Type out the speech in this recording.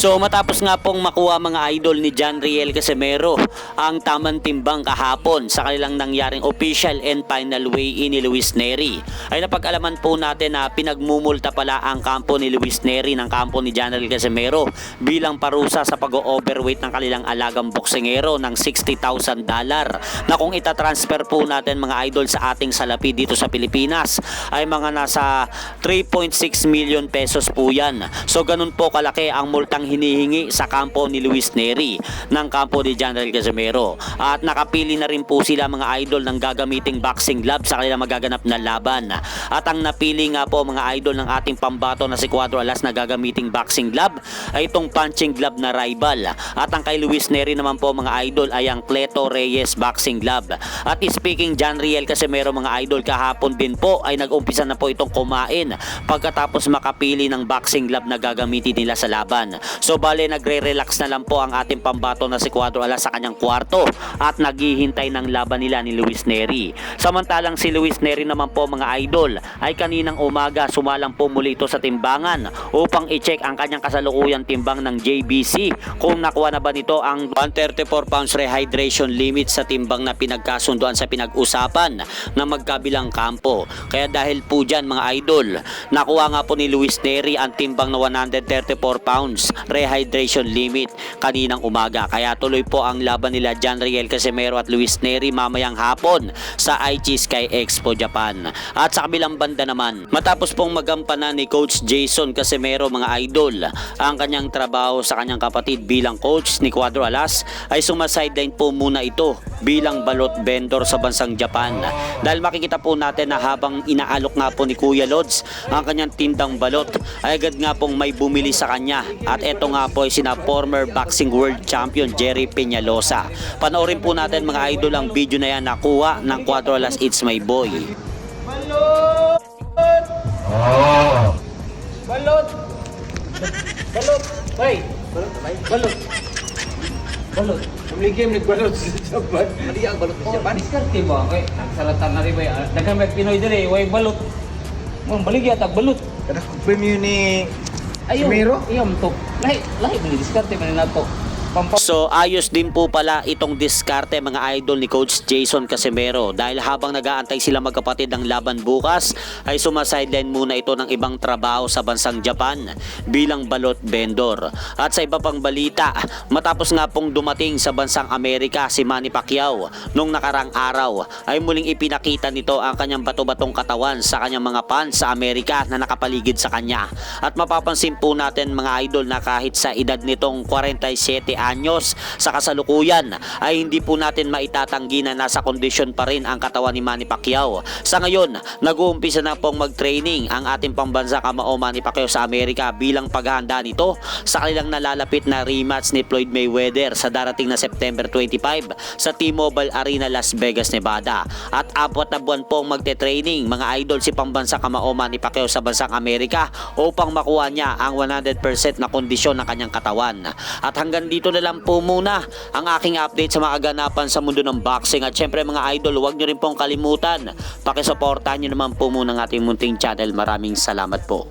So matapos nga pong makuha mga idol ni John Riel Casimero ang tamang timbang kahapon sa kanilang nangyaring official and final weigh-in ni Luis Nery, ay napag-alaman po natin na pinagmumulta pala ang kampo ni Luis Nery ng kampo ni John Riel Casimero bilang parusa sa pag-overweight ng kanilang alagang boksingero ng $60,000 na kung itatransfer po natin mga idol sa ating salapi dito sa Pilipinas ay mga nasa 3.6 million pesos po yan. So ganun po kalaki ang multang hinihingi sa kampo ni Luis Nery ng kampo ni John Riel Casimero, at nakapili na rin po sila mga idol ng gagamiting boxing glove sa kanilang magaganap na laban. At ang napili nga po mga idol ng ating pambato na si Cuadro Alas na gagamiting boxing glove ay itong punching glove na rival, at ang kay Luis Nery naman po mga idol ay ang Cleto Reyes boxing glove. At speaking John Riel Casimero mga idol, kahapon din po ay nag-umpisa na po itong kumain pagkatapos makapili ng boxing glove na gagamitin nila sa laban. So bale nagre-relax na lang po ang ating pambato na si Cuadro Alas sa kanyang kwarto at naghihintay ng laban nila ni Luis Nery. Samantalang si Luis Nery naman po mga idol ay kaninang umaga sumalang po muli ito sa timbangan upang i-check ang kanyang kasalukuyang timbang ng JBC kung nakuha na ba nito ang 134 pounds rehydration limit sa timbang na pinagkasunduan sa pinag-usapan ng magkabilang kampo. Kaya dahil po dyan mga idol, nakuha nga po ni Luis Nery ang timbang na 134 pounds rehydration limit kaninang umaga. Kaya tuloy po ang laban nila John Riel Casimero at Luis Nery mamayang hapon sa Aichi Sky Expo Japan. At sa kabilang banda naman, matapos pong magampanan ni Coach Jason Casimero mga idol ang kanyang trabaho sa kanyang kapatid bilang coach ni Cuadro Alas, ay sumasideline po muna ito bilang balot vendor sa bansang Japan. Dahil makikita po natin na habang inaalok nga po ni Kuya Lods ang kanyang tindang balot, ay agad nga pong may bumili sa kanya, at eto nga po ay sina former boxing world champion Jerry Peñalosa. Panoorin po natin mga idol ang video na yan nakuha ng Cuadro Alas It's My Boy. Balot! Oh. Balot! Balot! Hoy! Balot! Balot! Balot! Kamligim nagbalot sa Japan. Mali ang balot sa Japan. Diskarte ba? Kay salatan na rin ba? Dagan may Pinoy dire, way balot. Mo baligya tag balot. Kada premium ni Ayo. Casimero? Iyam to. Lahi ni diskarte man nato. So ayos din po pala itong diskarte mga idol ni Coach Jason Casimero, dahil habang nag-aantay sila magkapatid ng laban bukas ay sumasideline muna ito ng ibang trabaho sa bansang Japan bilang balot vendor. At sa iba pang balita, matapos nga pong dumating sa bansang Amerika si Manny Pacquiao nung nakarang araw, ay muling ipinakita nito ang kanyang bato-batong katawan sa kanyang mga fans sa Amerika na nakapaligid sa kanya. At mapapansin po natin mga idol na kahit sa edad nitong 47 anyos sa kasalukuyan ay hindi po natin maitatanggi na nasa kondisyon pa rin ang katawan ni Manny Pacquiao. Sa ngayon, nag-uumpisa na pong mag-training ang ating pambansa kamao Manny Pacquiao sa Amerika bilang paghahanda nito sa kanilang nalalapit na rematch ni Floyd Mayweather sa darating na September 25 sa T-Mobile Arena, Las Vegas, Nevada. At 4 na buwan pong magte-training mga idol si pambansa kamao Manny Pacquiao sa bansang Amerika upang makuha niya ang 100% na kondisyon ng kanyang katawan. At hanggang dito na lang po muna ang aking update sa mga kaganapan sa mundo ng boxing. At syempre mga idol, huwag nyo rin pong kalimutan, pakisuportahan nyo naman po muna ang ating munting channel. Maraming salamat po.